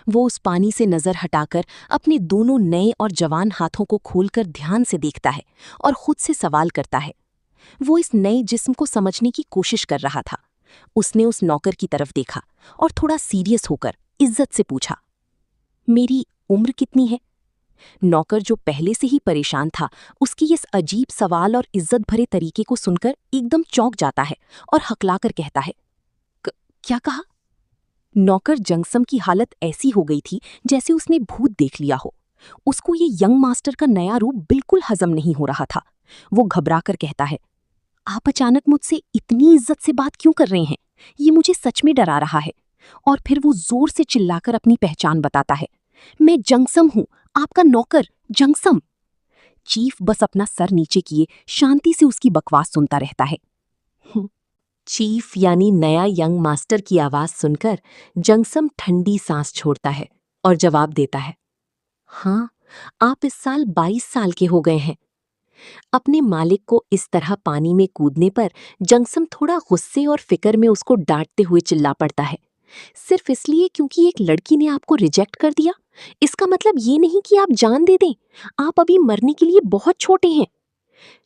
वो उस पानी से नजर हटाकर अपने दोनों नए और जवान हाथों को खोलकर ध्यान से देखता है और खुद से सवाल करता है। वो इस नए जिस्म को समझने की कोशिश कर रहा था। उसने उस नौकर की तरफ देखा और थोड़ा सीरियस होकर इज्जत से पूछा, मेरी उम्र कितनी है? नौकर जो पहले से ही परेशान था, उसकी इस अजीब सवाल और इज्जत भरे तरीके को सुनकर एकदम चौंक जाता है और हकलाकर कहता है, क्या कहा? नौकर जंगसम की हालत ऐसी हो गई थी जैसे उसने भूत देख लिया हो। उसको ये यंग मास्टर का नया रूप बिल्कुल हजम नहीं हो रहा था। वो घबराकर कहता है, आप अचानक मुझसे इतनी इज्जत से बात क्यों कर रहे हैं? ये मुझे सच में डरा रहा है। और फिर वो जोर से चिल्लाकर अपनी पहचान बताता है, मैं जंगसम हूँ, आपका नौकर जंगसम। चीफ बस अपना सर नीचे किए शांति से उसकी बकवास सुनता रहता है। चीफ यानी नया यंग मास्टर की आवाज सुनकर जंगसम ठंडी सांस छोड़ता है और जवाब देता है, हाँ, आप इस साल 22 साल के हो गए हैं। अपने मालिक को इस तरह पानी में कूदने पर जंगसम थोड़ा गुस्से और फिक्र में उसको डांटते हुए चिल्ला पड़ता है, सिर्फ इसलिए क्योंकि एक लड़की ने आपको रिजेक्ट कर दिया? इसका मतलब ये नहीं कि आप जान दे दें, आप अभी मरने के लिए बहुत छोटे हैं।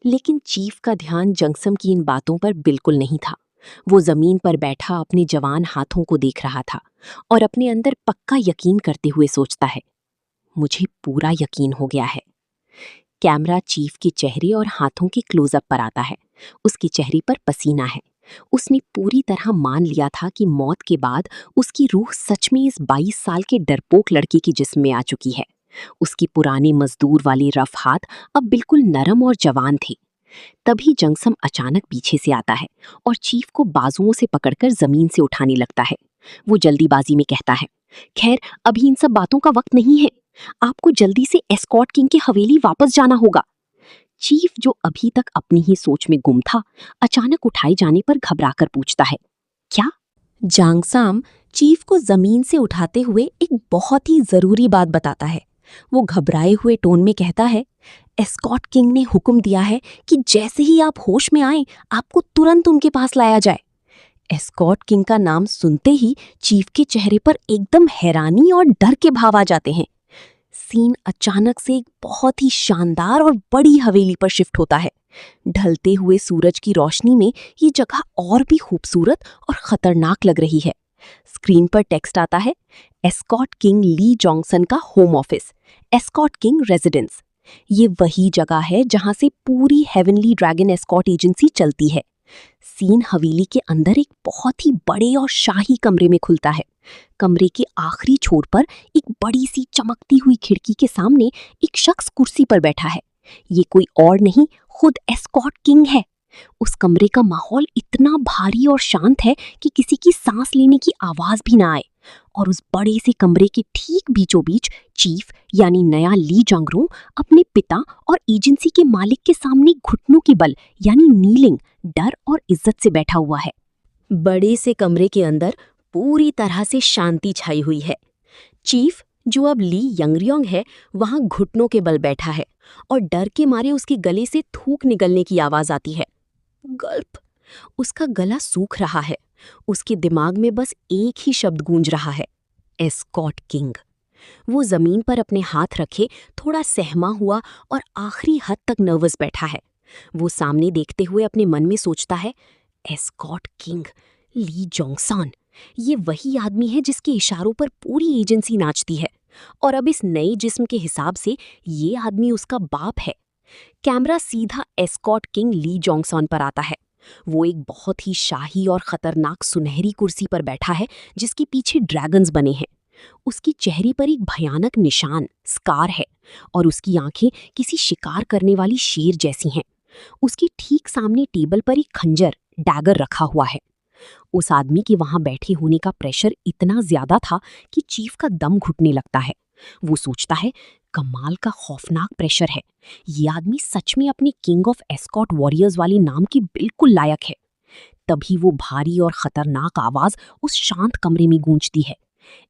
लेकिन चीफ का ध्यान जंगसम की इन बातों पर बिल्कुल नहीं था। वो जमीन पर बैठा अपने जवान हाथों को देख रहा था और अपने अंदर पक्का यकीन करते हुए सोचता है, मुझे पूरा यकीन हो गया है। कैमरा चीफ के चेहरे और हाथों के क्लोजअप पर आता है। उसके चेहरे पर पसीना है। उसने पूरी तरह मान लिया था कि मौत के बाद उसकी रूह सच में इस 22 साल के डरपोक लड़के के जिस्म में आ चुकी है। उसकी पुरानी मजदूर वाले रफ हाथ अब बिल्कुल नरम और जवान थे। तभी जंगसम अचानक पीछे से आता है और चीफ को बाजुओं से पकड़कर जमीन से उठाने लगता है। वो जल्दीबाजी में कहता है, खैर अभी इन सब बातों का वक्त नहीं है, आपको जल्दी से एस्कॉट किंग के हवेली वापस जाना होगा। चीफ जो अभी तक अपनी ही सोच में गुम था, अचानक उठाए जाने पर घबराकर पूछता है, क्या? जांगसाम चीफ को जमीन से उठाते हुए एक बहुत ही जरूरी बात बताता है। वो घबराए हुए टोन में कहता है, एस्कॉट किंग ने हुक्म दिया है कि जैसे ही आप होश में आए आपको तुरंत उनके पास लाया जाए। एस्कॉट किंग का नाम सुनते ही चीफ के चेहरे पर एकदम हैरानी और डर के भाव आ जाते हैं। सीन अचानक से एक बहुत ही शानदार और बड़ी हवेली पर शिफ्ट होता है। ढलते हुए सूरज की रोशनी में ये जगह और भी खूबसूरत और खतरनाक लग रही है। स्क्रीन पर टेक्स्ट आता है, एस्कॉट किंग ली जॉन्सन का home office, Escott King residence. ये वही जगह है जहां से पूरी हेवनली ड्रैगन एस्कॉट एजेंसी चलती है। सीन हवेली के अंदर एक बहुत ही बड़े और शाही कमरे में खुलता है। कमरे के आखिरी छोर पर एक बड़ी सी चमकती हुई खिड़की के सामने एक शख्स कुर्सी पर बैठा है। ये कोई और नहीं, खुद एस्कॉट किंग है। उस कमरे का माहौल इतना भारी और शांत है कि किसी की सांस लेने की आवाज भी ना आए। और उस बड़े से कमरे के ठीक बीचों बीच चीफ यानी नया ली जंगरू अपने पिता और एजेंसी के मालिक के सामने घुटनों के बल यानी नीलिंग, डर और इज्जत से बैठा हुआ है। बड़े से कमरे के अंदर पूरी तरह से शांति छाई हुई है। चीफ जो अब ली यंगरियोंग है, वहां घुटनों के बल बैठा है और डर के मारे उसके गले से थूक निकलने की आवाज आती है। गल्प। उसका गला सूख रहा है। उसके दिमाग में बस एक ही शब्द गूंज रहा है, एस्कॉट किंग। वो जमीन पर अपने हाथ रखे थोड़ा सहमा हुआ और आखिरी हद तक नर्वस बैठा है। वो सामने देखते हुए अपने मन में सोचता है, एस्कॉट किंग, ली जोंगसान, ये वही आदमी है जिसके इशारों पर पूरी एजेंसी नाचती है। और अब इस नए जिस्म के हिसाब से ये आदमी उसका बाप है। कैमरा सीधा एस्कॉट किंग ली जोंगसान पर आता है। वो एक बहुत ही शाही और खतरनाक सुनहरी कुर्सी पर बैठा है जिसके पीछे ड्रैगन्स बने हैं। उसकी चेहरे पर एक भयानक निशान स्कार है और उसकी आंखें किसी शिकार करने वाली शेर जैसी हैं। उसके ठीक सामने टेबल पर एक खंजर डैगर रखा हुआ है। उस आदमी के वहां बैठे होने का प्रेशर इतना ज्यादा था कि चीफ का दम घुटने लगता है। वो सोचता है, कमाल का खौफनाक प्रेशर है। ये आदमी सच में अपने किंग ऑफ एस्कॉट वॉरियर्स वाले नाम के बिल्कुल लायक है। तभी वो भारी और खतरनाक आवाज उस शांत कमरे में गूंजती है।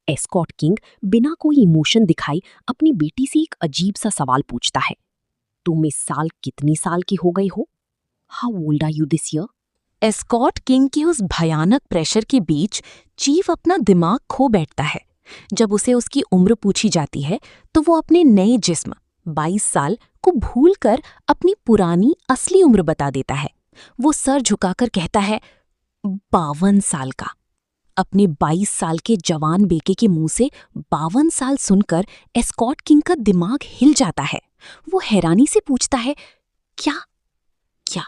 एस्कॉट किंग बिना कोई इमोशन दिखाई अपनी बेटी से एक अजीब सा सवाल पूछता है, तुम इस साल कितनी साल के हो गए हो? How old are you this year? Escott King के उस भयानक प्रेशर के बीच चीफ अपना दिमाग खो बैठता है। जब उसे उसकी उम्र पूछी जाती है तो वो अपने नए जिस्म 22 साल को भूलकर अपनी पुरानी असली उम्र बता देता है। वो सर झुकाकर कहता है 52 साल का। अपने 22 साल के जवान बेटे के मुंह से 52 साल सुनकर एस्कॉट किंग का दिमाग हिल जाता है। वो हैरानी से पूछता है, क्या क्या